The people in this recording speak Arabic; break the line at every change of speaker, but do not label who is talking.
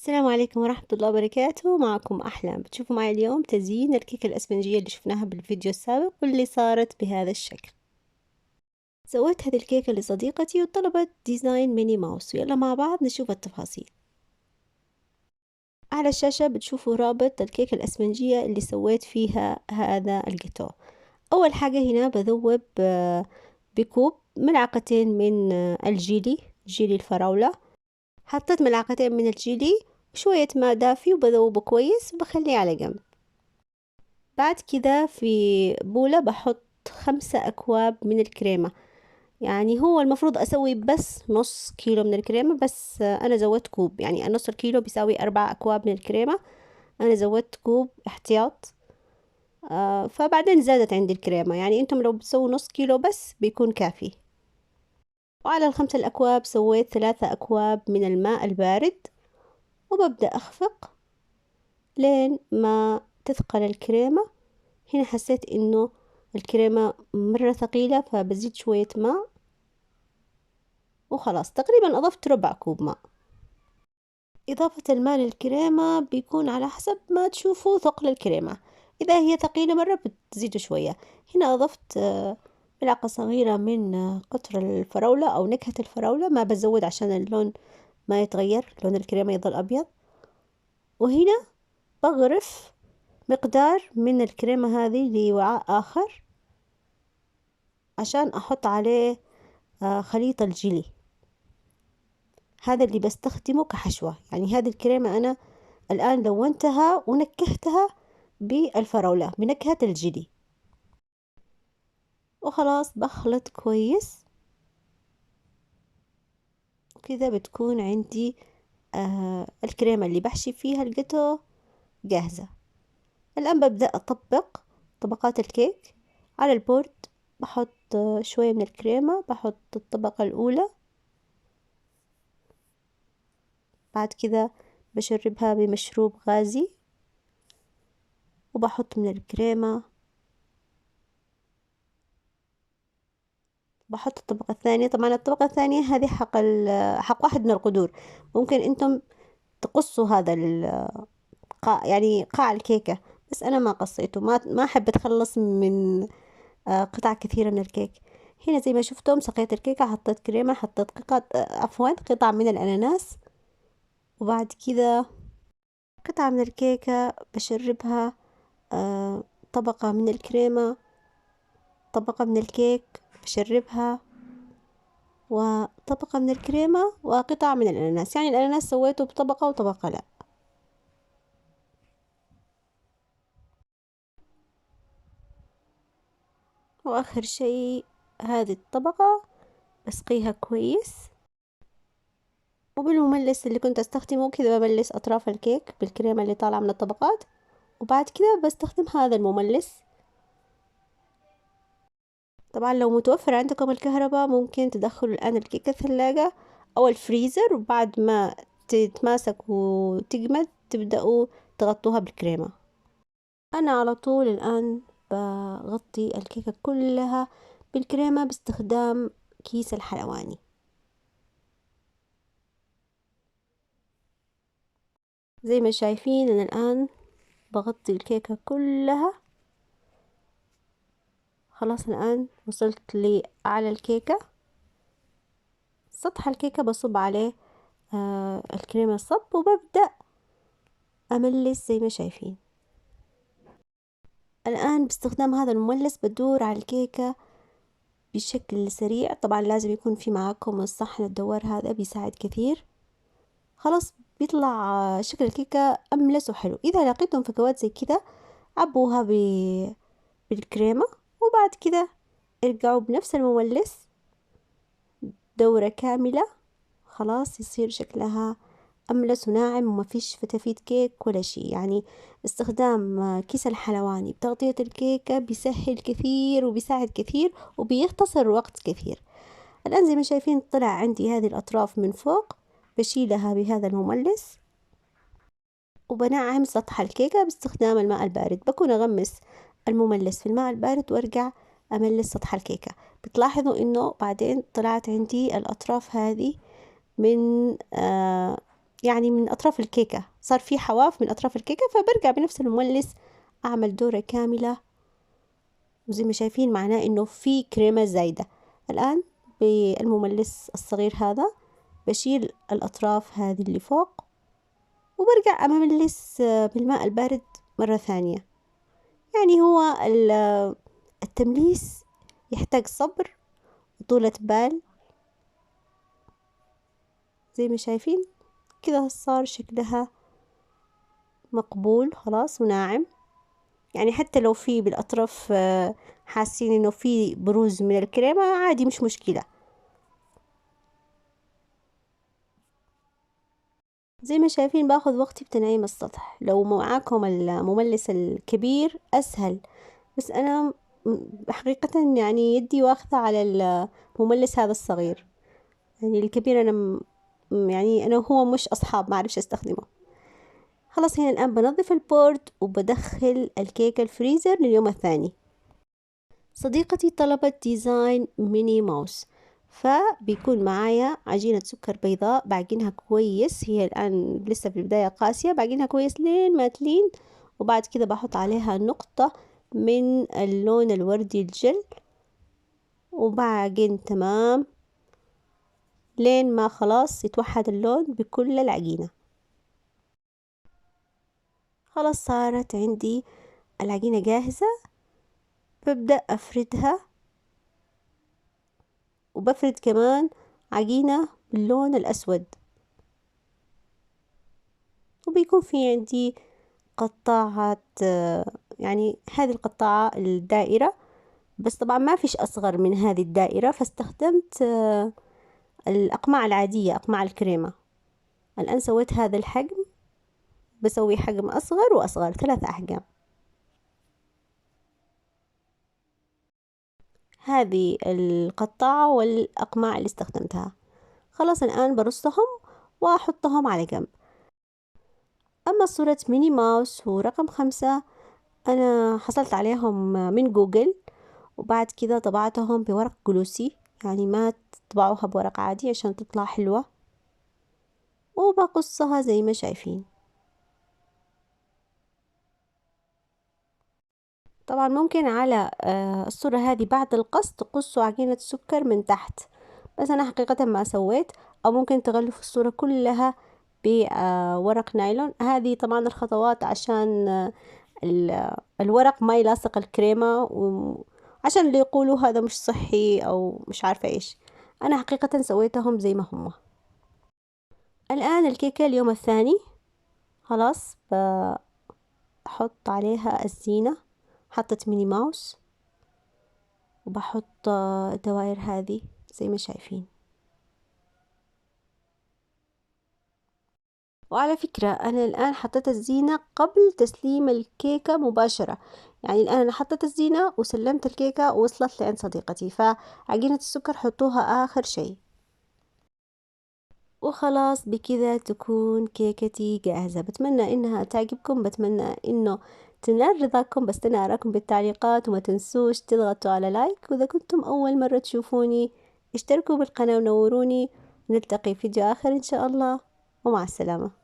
السلام عليكم ورحمة الله وبركاته. معكم أحلام. بتشوفوا معي اليوم تزيين الكيكة الأسفنجية اللي شفناها بالفيديو السابق واللي صارت بهذا الشكل. سويت هذه الكيكة لصديقتي وطلبت ديزاين ميني ماوس، ويلا مع بعض نشوف التفاصيل. على الشاشة بتشوفوا رابط الكيكة الأسفنجية اللي سويت فيها هذا الجاتو. أول حاجة هنا بذوب بكوب ملعقتين من جيلي الفراولة. حطيت ملعقتين من الجيلي وشوية ماء دافي وبذوبه كويس وبخليه على جنب. بعد كده في بولة بحط 5 أكواب من الكريمة. يعني هو المفروض أسوي بس نص كيلو من الكريمة، بس أنا زودت كوب، يعني نص الكيلو بيساوي 4 أكواب من الكريمة، أنا زودت كوب احتياط. فبعدين زادت عندي الكريمة، يعني انتم لو بتسووا نص كيلو بس بيكون كافي. وعلى الخمسة الأكواب سويت 3 أكواب من الماء البارد، وببدأ أخفق لين ما تثقل الكريمة. هنا حسيت انه الكريمة مرة ثقيلة فبزيد شوية ماء، وخلاص تقريبا اضفت ربع كوب ماء. اضافة الماء للكريمة بيكون على حسب ما تشوفوا ثقل الكريمة، اذا هي ثقيلة مرة بتزيدوا شوية. هنا اضفت ملعقة صغيرة من قطر الفراولة او نكهة الفراولة، ما بزود عشان اللون ما يتغير، لون الكريمة يظل ابيض. وهنا بغرف مقدار من الكريمة هذه لوعاء اخر عشان احط عليه خليط الجيلي، هذا اللي بستخدمه كحشوة. يعني هذه الكريمة أنا الآن لونتها ونكهتها بالفراولة بنكهة الجيلي، وخلاص بخلط كويس وكذا بتكون عندي الكريمة اللي بحشي فيها الجاتو جاهزة. الآن ببدأ أطبق طبقات الكيك على البورد. بحط شوية من الكريمة، بحط الطبقة الأولى، بعد كذا بشربها بمشروب غازي وبحط من الكريمة، بحط الطبقة الثانية. طبعا الطبقة الثانية هذه حق واحد من القدور، ممكن انتم تقصوا هذا القاع، يعني قاع الكيكة، بس انا ما قصيته، ما احب اتخلص من قطع كثيرة من الكيك. هنا زي ما شفتم سقيت الكيكة، حطيت كريمة، حطيت قطع من الاناناس، وبعد كذا قطعة من الكيكة بشربها طبقة من الكريمة، طبقة من الكيك بشربها، وطبقة من الكريمة، وقطع من الأناناس. يعني الأناناس سويته بطبقة وطبقة لا. وآخر شي هذه الطبقة بسقيها كويس، وبالمملس اللي كنت استخدمه كذا بملس أطراف الكيك بالكريمة اللي طالعة من الطبقات، وبعد كذا بستخدم هذا المملس. طبعا لو متوفر عندكم الكهرباء ممكن تدخلوا الآن الكيكة الثلاجة أو الفريزر، وبعد ما تتماسك وتجمد تبدأوا تغطوها بالكريمة. أنا على طول الآن بغطي الكيكة كلها بالكريمة باستخدام كيس الحلواني. زي ما شايفين أنا الآن بغطي الكيكة كلها. خلاص الآن وصلت لأعلى الكيكة، سطح الكيكة بصب عليه الكريمة الصب، وببدأ أملس زي ما شايفين. الآن باستخدام هذا المملس بدور على الكيكة بشكل سريع. طبعا لازم يكون في معاكم الصحن الدوار، هذا بيساعد كثير. خلاص بيطلع شكل الكيكة أملس وحلو. إذا لقيتم فكوات زي كذا عبوها بالكريمة، وبعد كذا ارجعوا بنفس المملس دورة كاملة، خلاص يصير شكلها أملس وناعم وما فيش فتافيت كيك ولا شيء. يعني استخدام كيس الحلواني بتغطية الكيكة بيسهل كثير وبيساعد كثير وبيختصر وقت كثير. الآن زي ما شايفين طلع عندي هذه الأطراف من فوق، بشيلها بهذا المملس وبنعم سطح الكيكة باستخدام الماء البارد. بكون أغمس المملس في الماء البارد وارجع أملس سطح الكيكة. بتلاحظوا انه بعدين طلعت عندي الأطراف هذه من يعني من أطراف الكيكة، صار في حواف من أطراف الكيكة، فبرجع بنفس المملس أعمل دورة كاملة، وزي ما شايفين معناه إنه في كريمة زايدة. الآن بالمملس الصغير هذا بشيل الأطراف هذه اللي فوق، وبرجع أملس بالماء البارد مرة ثانية. يعني هو التمليس يحتاج صبر وطولة بال. زي ما شايفين كده صار شكلها مقبول خلاص وناعم. يعني حتى لو في بالأطراف حاسين إنه في بروز من الكريمة، عادي مش مشكلة. زي ما شايفين باخذ وقتي بتنعيم السطح. لو معاكم المملس الكبير أسهل، بس أنا حقيقة يعني يدي واخذة على المملس هذا الصغير. يعني الكبير أنا يعني أنا وهو مش أصحاب، ما أعرفش أستخدمه. خلاص هنا الآن بنظف البورد وبدخل الكيكة الفريزر لليوم الثاني. صديقتي طلبت ديزاين ميني ماوس، فبيكون معايا عجينة سكر بيضاء بعجنها كويس. هي الآن لسه في البداية قاسية، بعجنها كويس لين ما تلين، وبعد كده بحط عليها نقطة من اللون الوردي الجل، وبعجن تمام لين ما خلاص يتوحد اللون بكل العجينة. خلاص صارت عندي العجينة جاهزة، ببدأ أفردها، وبفرد كمان عجينة باللون الأسود، وبيكون في عندي قطاعات. يعني هذه القطاعة الدائرة، بس طبعا ما فيش أصغر من هذه الدائرة، فاستخدمت الأقماع العادية، أقماع الكريمة. الآن سويت هذا الحجم، بسوي حجم أصغر وأصغر، 3 أحجام. هذه القطاعة والأقماع اللي استخدمتها. خلاص الآن برصهم وأحطهم على جنب. أما صورة ميني ماوس ورقم 5، أنا حصلت عليهم من جوجل، وبعد كده طبعتهم بورق جلوسي، يعني ما تطبعوها بورق عادي عشان تطلع حلوة، وبقصها زي ما شايفين. طبعا ممكن على الصورة هذه بعد القص تقصوا عجينة السكر من تحت، بس أنا حقيقة ما سويت. أو ممكن تغلفوا الصورة كلها بورق نايلون. هذه طبعا الخطوات عشان الورق ما يلاصق الكريمة، وعشان اللي يقولوا هذا مش صحي أو مش عارفة إيش. أنا حقيقة سويتهم زي ما هم. الآن الكيكة اليوم الثاني خلاص بحط عليها الزينة. حطت ميني ماوس، وبحط الدوائر هذه زي ما شايفين. وعلى فكرة أنا الآن حطيت الزينة قبل تسليم الكيكة مباشرة. يعني الآن أنا حطيت الزينة وسلمت الكيكة ووصلت لعند صديقتي، فعجينة السكر حطوها آخر شيء. وخلاص بكذا تكون كيكتي جاهزة. بتمنى إنها تعجبكم، بتمنى إنه تنال رضاكم، بستنى آراءكم بالتعليقات، وما تنسوش تضغطوا على لايك. وإذا كنتم أول مرة تشوفوني اشتركوا بالقناة ونوروني. نلتقي في فيديو آخر إن شاء الله، ومع السلامة.